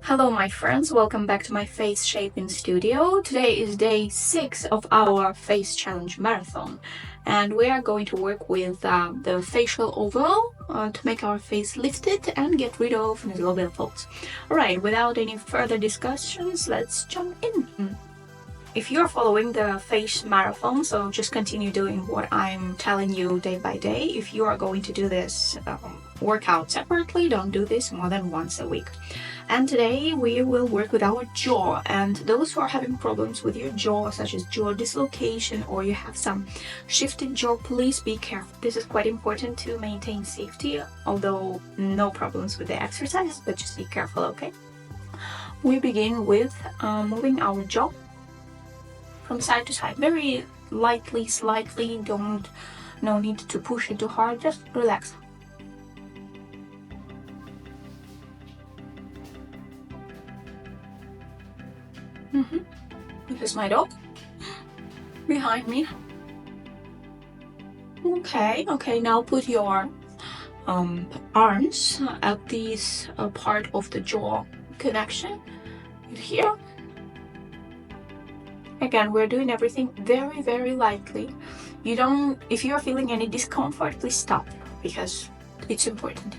Hello my friends, welcome back to my face shaping studio. Today is day 6 of our face challenge marathon and we are going to work with the facial oval to make our face lifted and get rid of nasal folds. Alright, without any further discussions, let's jump in. If you're following the face marathon, so just continue doing what I'm telling you day by day. If you are going to do this workout separately, don't do this more than once a week. And today we will work with our jaw, and those who are having problems with your jaw, such as jaw dislocation or you have some shifted jaw, please be careful. This is quite important to maintain safety, although no problems with the exercise, but just be careful, okay? We begin with moving our jaw from side to side, very lightly, slightly. No need to push it too hard, just relax. This is my dog behind me. Okay, now put your arms at this part of the jaw connection here. Again, we're doing everything very, very lightly. If you're feeling any discomfort, please stop, because it's important.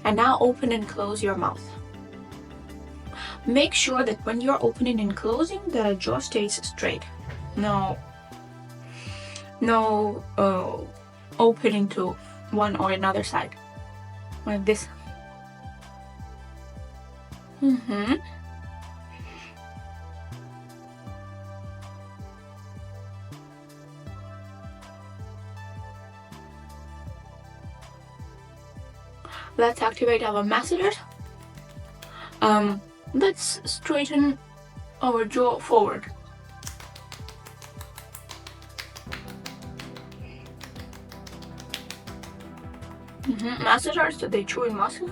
And now open and close your mouth. Make sure that when you're opening and closing, the jaw stays straight. No opening to one or another side, like this. Let's activate our masseters. Let's straighten our jaw forward. Masseters, so they chewing muscles.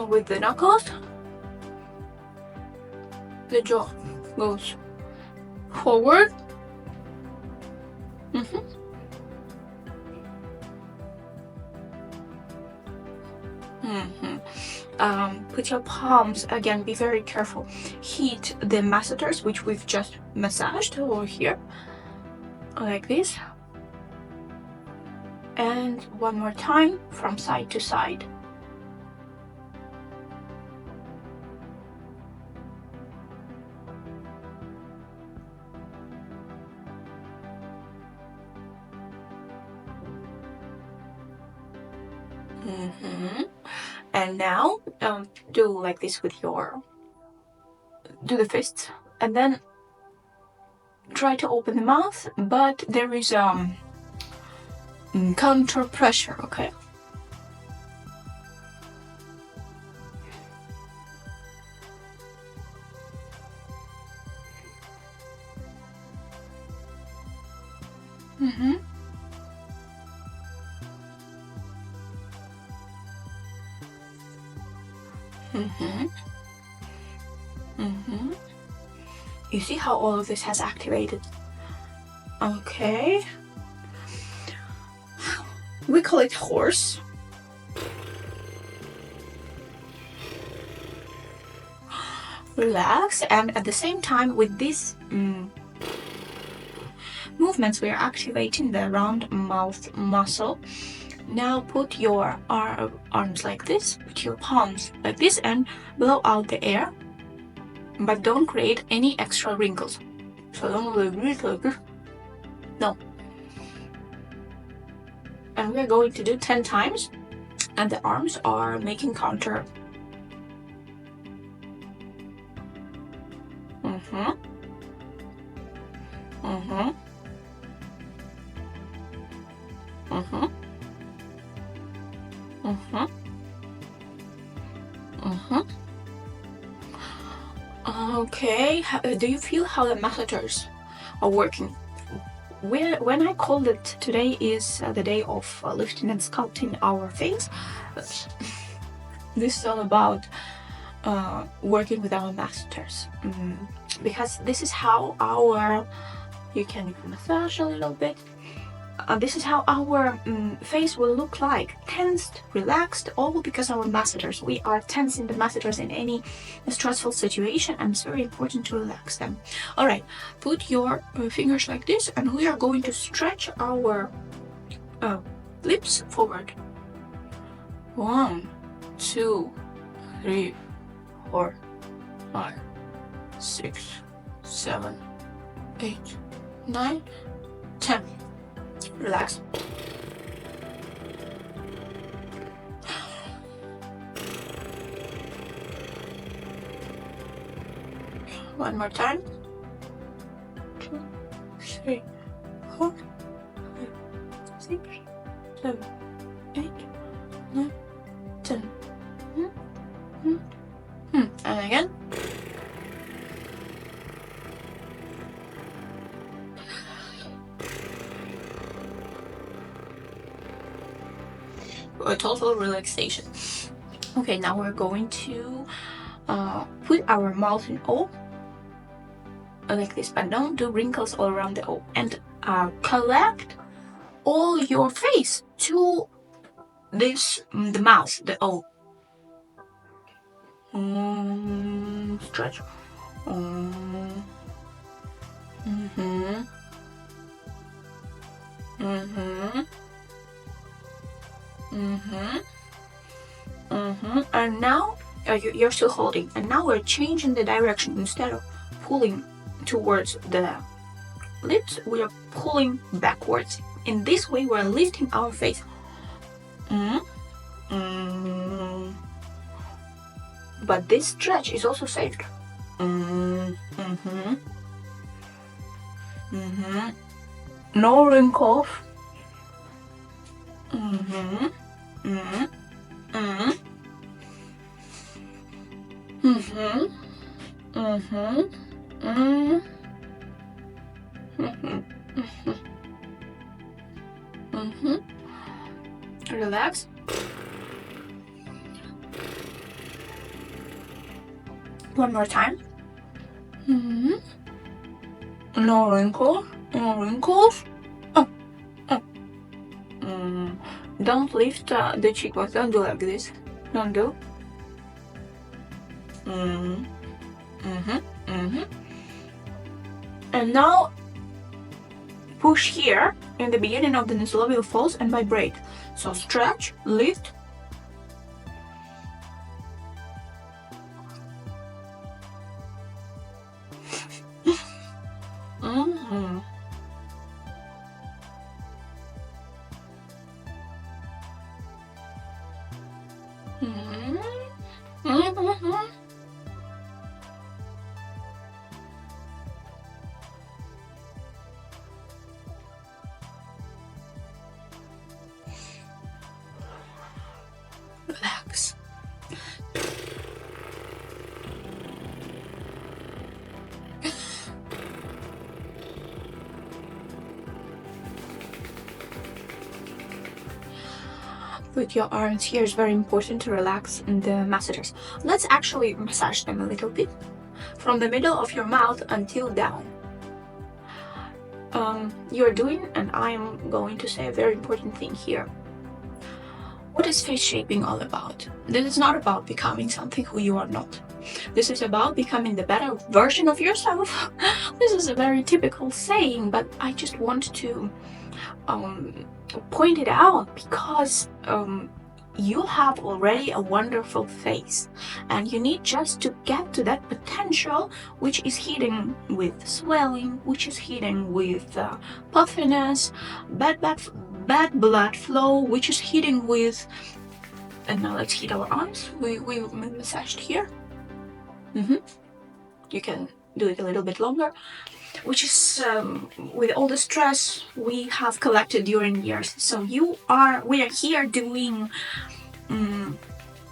With the knuckles, the jaw goes forward. Put your palms, again, be very careful. Heat the masseters, which we've just massaged over here, like this. And one more time from side to side. And now do like this with do the fists, and then try to open the mouth, but there is counter pressure, okay? You see how all of this has activated? Okay. We call it horse. Relax, and at the same time with these movements, we are activating the round mouth muscle. Now put your arms like this, put your palms like this, and blow out the air, but don't create any extra wrinkles. So don't like this. No. And we're going to do 10 times, and the arms are making counter. Okay, do you feel how the masseters are working? When I called it today is the day of lifting and sculpting our face, this is all about working with our masters, because this is how our, you can even massage a little bit. This is how our face will look like, tensed, relaxed, all because our masseters. We are tensing the masseters in any stressful situation, and it's very important to relax them. All right, put your fingers like this, and we are going to stretch our lips forward. 1, 2, 3, 4, 5, 6, 7, 8, 9, 10. Relax. One more time. 2, 3, 4, 5, 6, 7, 8, 9, 10. And again. A total relaxation. Okay, now we're going to put our mouth in O like this, but don't do wrinkles all around the O, and collect all your face to this, the mouth, the O. Stretch. And now you're still holding, and now we're changing the direction. Instead of pulling towards the lips, we are pulling backwards. In this way, we're lifting our face. But this stretch is also saved. No wrinkles. Relax. One more time. No wrinkles. No wrinkles. Don't lift the cheekbones. Don't do like this. Don't do. And now push here in the beginning of the nasolabial folds and vibrate. So stretch, lift. Relax. Put your arms here. It's very important to relax the masseters. Let's actually massage them a little bit from the middle of your mouth until down. You're doing, and I'm going to say a very important thing here. What is face shaping all about? This is not about becoming something who you are not. This is about becoming the better version of yourself. This is a very typical saying, but I just want to point it out because you have already a wonderful face, and you need just to get to that potential, which is hidden with swelling, which is hidden with puffiness, bad blood flow, which is hidden with. And now let's hit our arms. We massaged here. You can do it a little bit longer, which is with all the stress we have collected during years. So we are here doing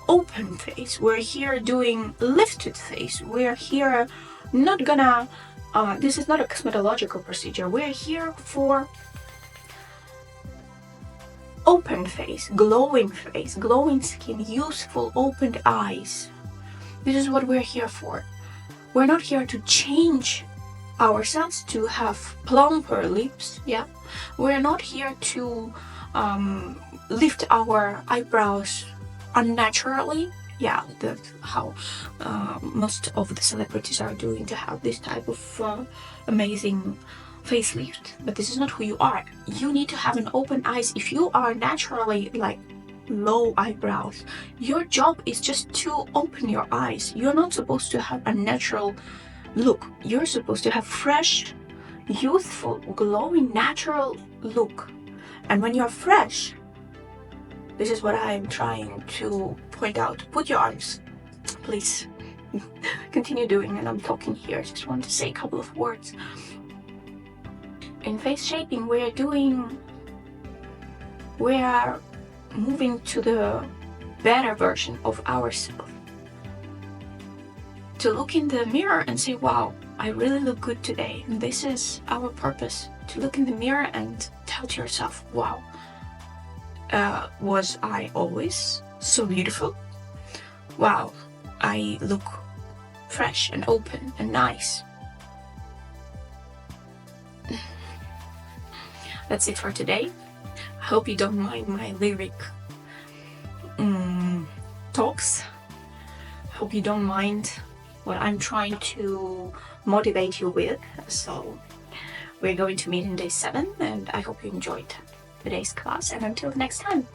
open face. We're here doing lifted face. We're here not gonna. This is not a cosmetological procedure. We're here for open face, glowing skin, youthful, opened eyes. This is what we're here for. We're not here to change ourselves to have plumper lips. Yeah, we're not here to lift our eyebrows unnaturally. Yeah, that's how most of the celebrities are doing, to have this type of amazing facelift. But this is not who you are. You need to have an open eyes. If you are naturally like low eyebrows, your job is just to open your eyes. You're not supposed to have a natural look. You're supposed to have fresh, youthful, glowing, natural look. And when you're fresh, this is what I'm trying to point out. Put your arms, please. Continue doing, and I'm talking here. I just want to say a couple of words. In face shaping, we are moving to the better version of ourselves. To look in the mirror and say, wow, I really look good today. And this is our purpose. To look in the mirror and tell to yourself, wow, was I always so beautiful? Wow, I look fresh and open and nice. That's it for today. I hope you don't mind my lyric talks. I hope you don't mind what I'm trying to motivate you with. So we're going to meet in day 7, and I hope you enjoyed today's class, and until next time.